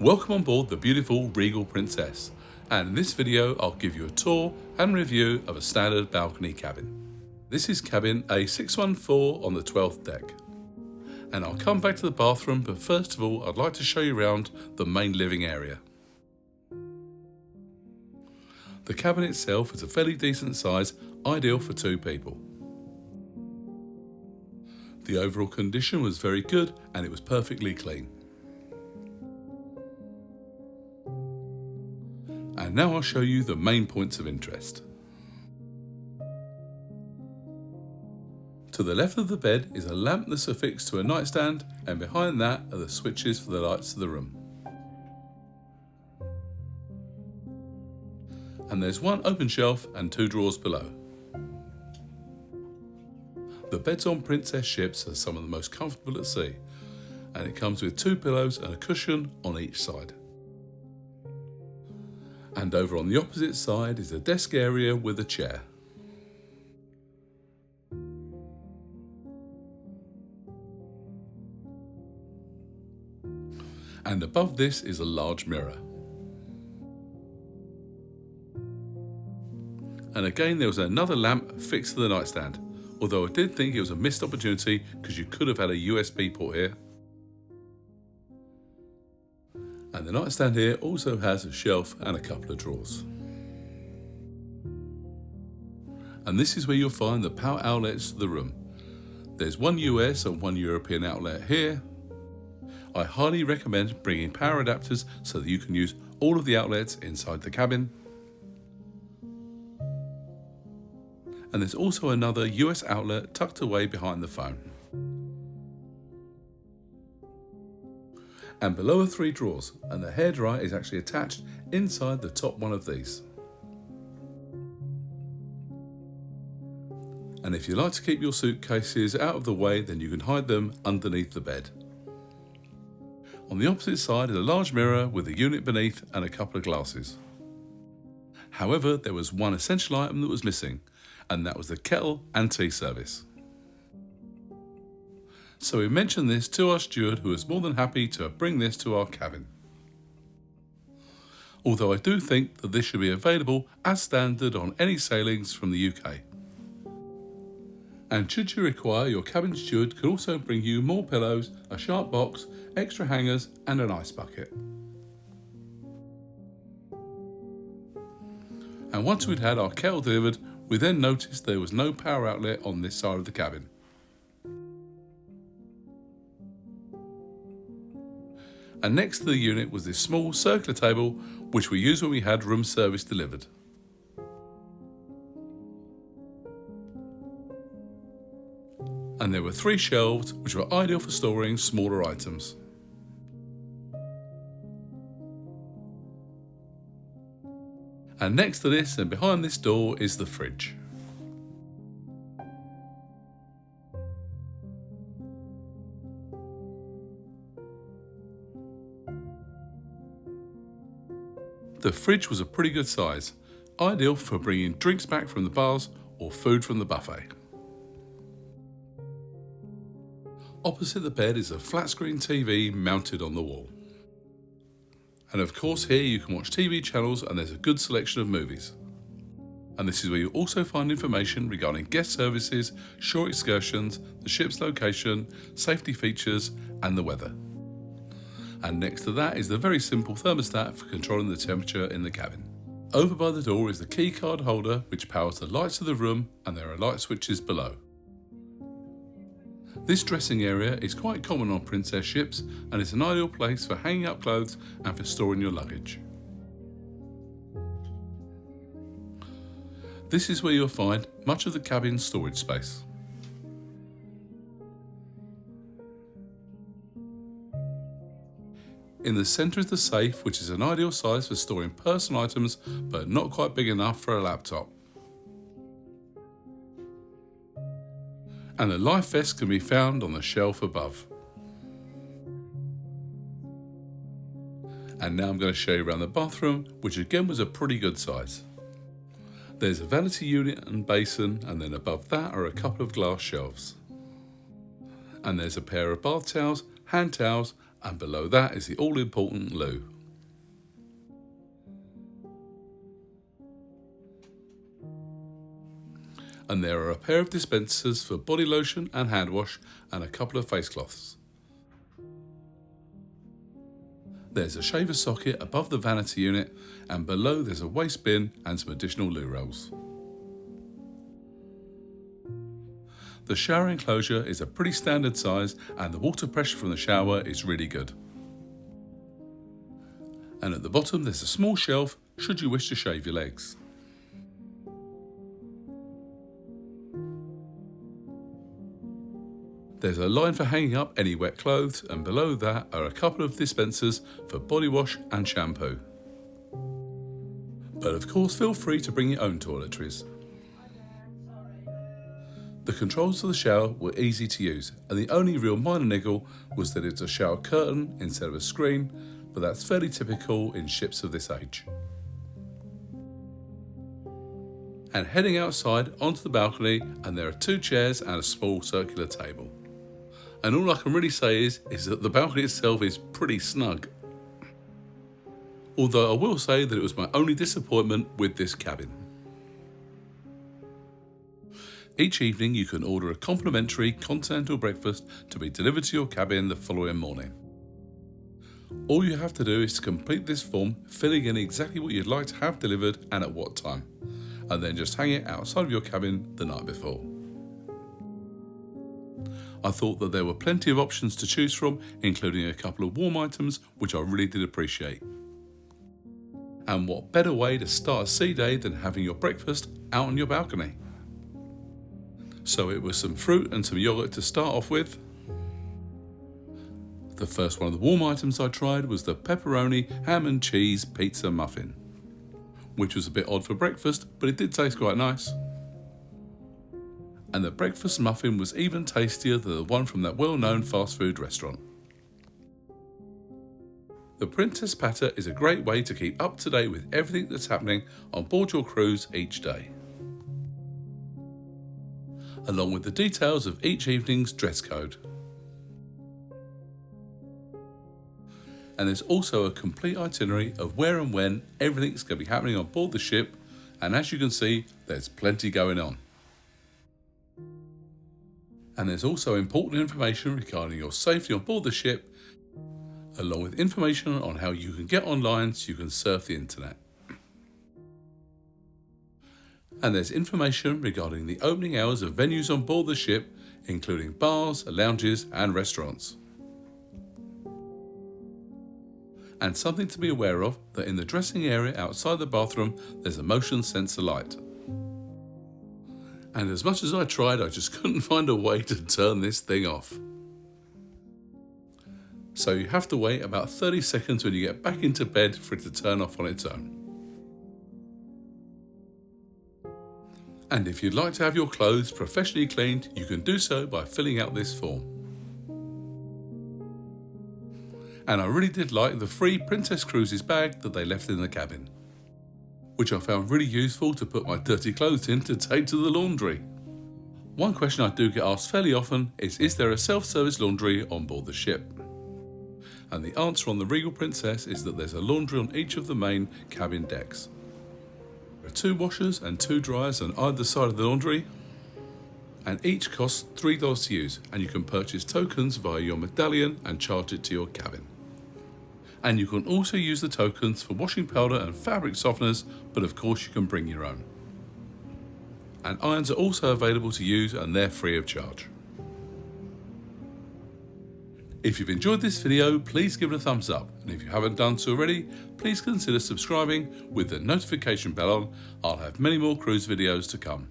Welcome on board the beautiful Regal Princess, and in this video I'll give you a tour and review of a standard balcony cabin. This is cabin A614 on the 12th deck, and I'll come back to the bathroom, but first of all I'd like to show you around the main living area. The cabin itself is a fairly decent size, ideal for 2 people. The overall condition was very good and it was perfectly clean. And now I'll show you the main points of interest. To the left of the bed is a lamp that's affixed to a nightstand, and behind that are the switches for the lights of the room. And there's one open shelf and 2 drawers below. The beds on Princess ships are some of the most comfortable at sea, and it comes with 2 pillows and a cushion on each side. And over on the opposite side is a desk area with a chair. And above this is a large mirror. And again there was another lamp fixed to the nightstand, although I did think it was a missed opportunity because you could have had a USB port here. And the nightstand here also has a shelf and a couple of drawers. And this is where you'll find the power outlets to the room. There's one US and one European outlet here. I highly recommend bringing power adapters so that you can use all of the outlets inside the cabin. And there's also another US outlet tucked away behind the phone. And below are 3 drawers, and the hairdryer is actually attached inside the top one of these. And if you like to keep your suitcases out of the way, then you can hide them underneath the bed. On the opposite side is a large mirror with a unit beneath and a couple of glasses. However, there was one essential item that was missing, and that was the kettle and tea service. So we mentioned this to our steward, who was more than happy to bring this to our cabin. Although I do think that this should be available as standard on any sailings from the UK. And should you require, your cabin steward could also bring you more pillows, a sharp box, extra hangers and an ice bucket. And once we'd had our kettle delivered, we then noticed there was no power outlet on this side of the cabin. And next to the unit was this small circular table which we used when we had room service delivered. And there were 3 shelves which were ideal for storing smaller items. And next to this and behind this door is the fridge. The fridge was a pretty good size, ideal for bringing drinks back from the bars or food from the buffet. Opposite the bed is a flat screen TV mounted on the wall. And of course here you can watch TV channels, and there's a good selection of movies. And this is where you also find information regarding guest services, shore excursions, the ship's location, safety features and the weather. And next to that is the very simple thermostat for controlling the temperature in the cabin. Over by the door is the key card holder which powers the lights of the room, and there are light switches below. This dressing area is quite common on Princess ships, and it's an ideal place for hanging up clothes and for storing your luggage. This is where you'll find much of the cabin's storage space. In the centre is the safe, which is an ideal size for storing personal items but not quite big enough for a laptop. And the life vest can be found on the shelf above. And now I'm going to show you around the bathroom, which again was a pretty good size. There's a vanity unit and basin, and then above that are a couple of glass shelves. And there's a pair of bath towels, hand towels, and below that is the all-important loo. and there are a pair of dispensers for body lotion and hand wash and a couple of face cloths. There's a shaver socket above the vanity unit, and below there's a waste bin and some additional loo rolls. The shower enclosure is a pretty standard size, and the water pressure from the shower is really good. And at the bottom there's a small shelf should you wish to shave your legs. There's a line for hanging up any wet clothes, and below that are a couple of dispensers for body wash and shampoo. But of course feel free to bring your own toiletries. The controls for the shower were easy to use, and the only real minor niggle was that it's a shower curtain instead of a screen, but that's fairly typical in ships of this age. And heading outside onto the balcony, and there are 2 chairs and a small circular table. And all I can really say is that the balcony itself is pretty snug. Although I will say that it was my only disappointment with this cabin. Each evening you can order a complimentary continental breakfast to be delivered to your cabin the following morning. All you have to do is to complete this form, filling in exactly what you'd like to have delivered and at what time, and then just hang it outside of your cabin the night before. I thought that there were plenty of options to choose from, including a couple of warm items, which I really did appreciate. And what better way to start a sea day than having your breakfast out on your balcony? So it was some fruit and some yogurt to start off with. The first one of the warm items I tried was the pepperoni ham and cheese pizza muffin, which was a bit odd for breakfast, but it did taste quite nice. And the breakfast muffin was even tastier than the one from that well-known fast food restaurant. The Princess Patter is a great way to keep up to date with everything that's happening on board your cruise each day, along with the details of each evening's dress code. And there's also a complete itinerary of where and when everything's going to be happening on board the ship, and as you can see, there's plenty going on. And there's also important information regarding your safety on board the ship, along with information on how you can get online so you can surf the internet. And there's information regarding the opening hours of venues on board the ship, including bars, lounges and restaurants. And something to be aware of, that in the dressing area outside the bathroom there's a motion sensor light. And as much as I tried, I just couldn't find a way to turn this thing off. So you have to wait about 30 seconds when you get back into bed for it to turn off on its own. And if you'd like to have your clothes professionally cleaned, you can do so by filling out this form. And I really did like the free Princess Cruises bag that they left in the cabin, which I found really useful to put my dirty clothes in to take to the laundry. One question I do get asked fairly often is there a self-service laundry on board the ship? And the answer on the Regal Princess is that there's a laundry on each of the main cabin decks. There are 2 washers and 2 dryers on either side of the laundry, and each costs $3 to use, and you can purchase tokens via your medallion and charge it to your cabin. And you can also use the tokens for washing powder and fabric softeners, but of course you can bring your own. And irons are also available to use, and they're free of charge. If you've enjoyed this video, please give it a thumbs up, and if you haven't done so already, please consider subscribing with the notification bell on. I'll have many more cruise videos to come.